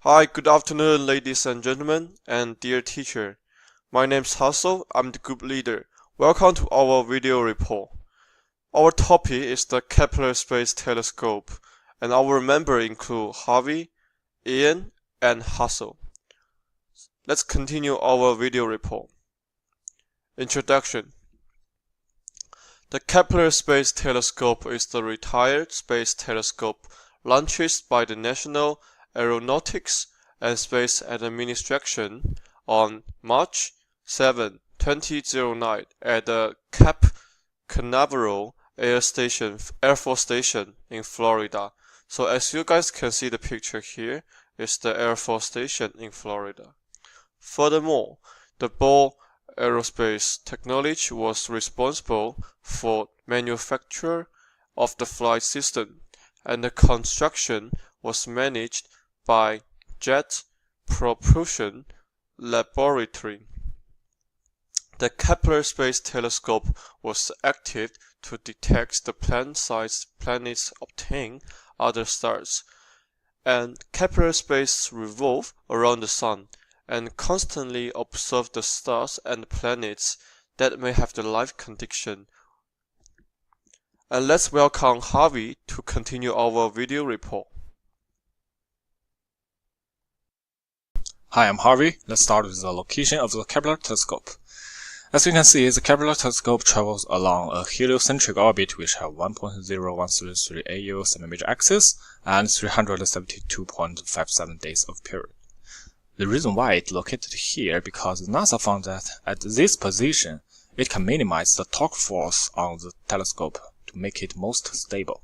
Hi, good afternoon, ladies and gentlemen, and dear teacher. My name's Hassel. I'm the group leader. Welcome to our video report. Our topic is the Kepler Space Telescope, and our members include Harvey, Ian, and Hassel. Let's continue our video report. Introduction. The Kepler Space Telescope is the retired space telescope launched by the National Aeronautics and Space Administration on March 7, 2009 at the Cape Canaveral Air Force Station in Florida. So as you guys can see the picture here is the Air Force Station in Florida. Furthermore, the Ball Aerospace Technology was responsible for manufacture of the flight system, and the construction was managed by Jet Propulsion Laboratory. The Kepler Space Telescope was active to detect the planet-sized planets obtain other stars, and Kepler space revolve around the Sun and constantly observe the stars and planets that may have the life condition. And let's welcome Harvey to continue our video report. Hi, I'm Harvey. Let's start with the location of the Kepler telescope. As you can see, the Kepler telescope travels along a heliocentric orbit which has 1.0133 AU semi-major axis and 372.57 days of period. The reason why it's located here because NASA found that at this position, it can minimize the torque force on the telescope to make it most stable.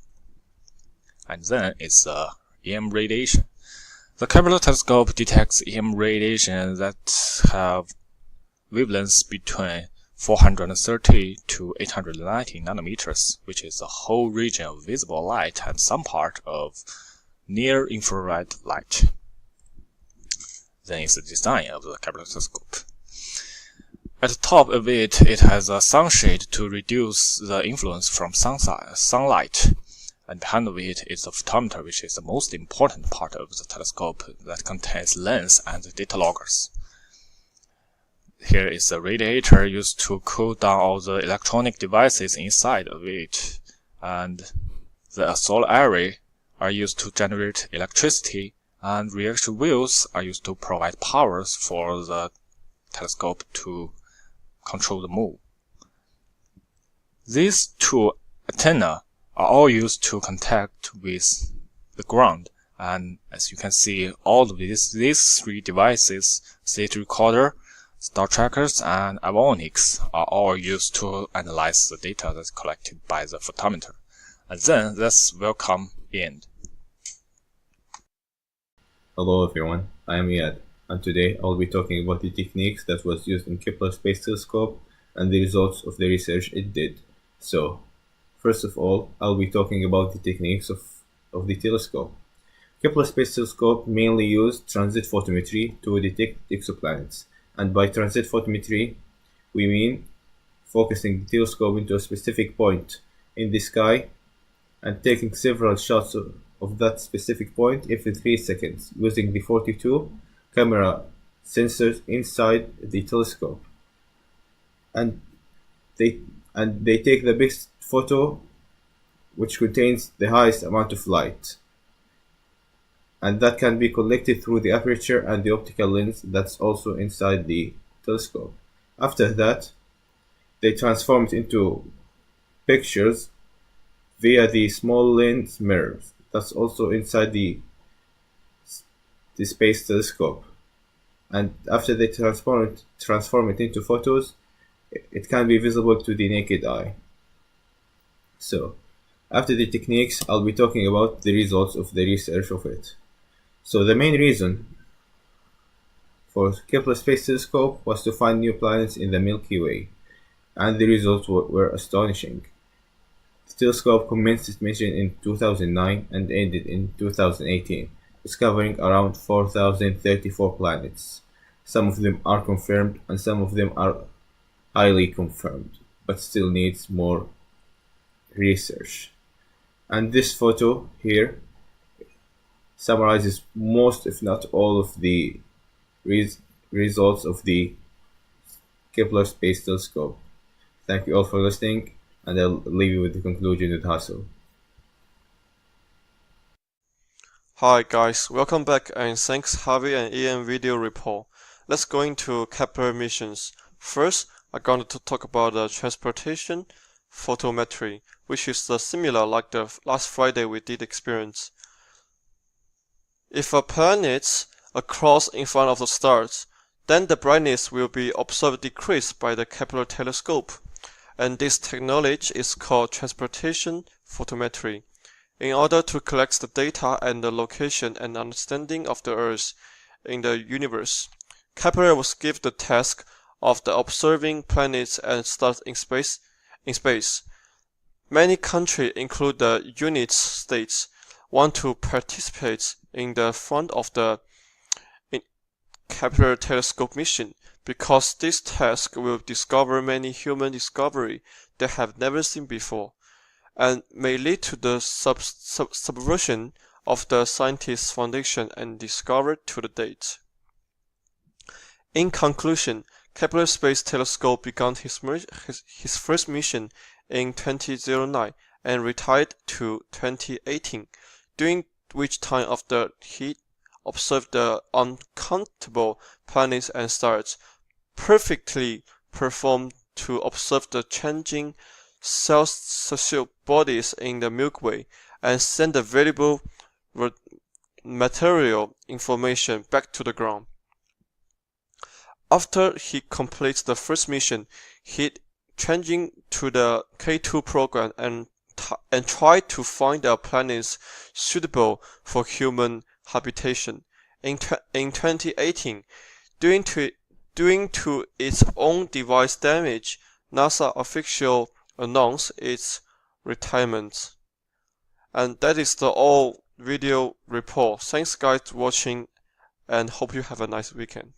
And then it's EM radiation. The Kepler telescope detects EM radiation that have wavelengths between 430 to 890 nanometers, which is the whole region of visible light and some part of near-infrared light. Then is the design of the Kepler telescope. At the top of it, it has a sunshade to reduce the influence from sunlight. And behind of it is the photometer, which is the most important part of the telescope that contains lens and data loggers. Here is the radiator used to cool down all the electronic devices inside of it, and the solar array are used to generate electricity, and reaction wheels are used to provide powers for the telescope to control the move. These two antennae are all used to contact with the ground, and as you can see, all of these three devices, state recorder, star trackers, and avionics, are all used to analyze the data that's collected by the photometer. And then let's welcome Ian. Hello everyone, I am Iyad, and today I'll be talking about the techniques that was used in Kepler Space Telescope and the results of the research it did. So, first of all, I'll be talking about the techniques of the telescope. Kepler Space Telescope mainly used transit photometry to detect exoplanets, and by transit photometry, we mean focusing the telescope into a specific point in the sky and taking several shots of that specific point every 3 seconds using the 42 camera sensors inside the telescope, and they take the best photo which contains the highest amount of light, and that can be collected through the aperture and the optical lens that's also inside the telescope. After that, they transform it into pictures via the small lens mirrors that's also inside the space telescope, and after they transform it into photos, it can be visible to the naked eye. So, after the techniques, I'll be talking about the results of the research of it. So the main reason for Kepler Space Telescope was to find new planets in the Milky Way, and the results were astonishing. The telescope commenced its mission in 2009 and ended in 2018, discovering around 4,034 planets. Some of them are confirmed and some of them are highly confirmed, but still needs more research. And this photo here summarizes most, if not all, of the results of the Kepler Space Telescope. Thank you all for listening, and I'll leave you with the conclusion with Hassel. Hi guys, welcome back and thanks Harvey and Ian video report. Let's go into Kepler missions. First, I'm going to talk about the transportation photometry, which is similar like the last Friday we did experience. If a planet across in front of the stars, then the brightness will be observed decrease by the Kepler telescope, and this technology is called transportation photometry. In order to collect the data and the location and understanding of the Earth in the universe, Kepler was given the task of the observing planets and stars in space. Many countries, including the United States, want to participate in the front of the Kepler telescope mission because this task will discover many human discoveries they have never seen before, and may lead to the subversion of the scientists' foundation and discovered to the date. In conclusion, Kepler Space Telescope began his first mission in 2009 and retired to 2018, during which time he observed the uncountable planets and stars, perfectly performed to observe the changing celestial bodies in the Milky Way, and send the valuable material information back to the ground. After he completes the first mission, he changing to the K2 program and tried to find a planet suitable for human habitation. In 2018, due to its own device damage, NASA officially announced its retirement. And that is the all video report. Thanks guys for watching and hope you have a nice weekend.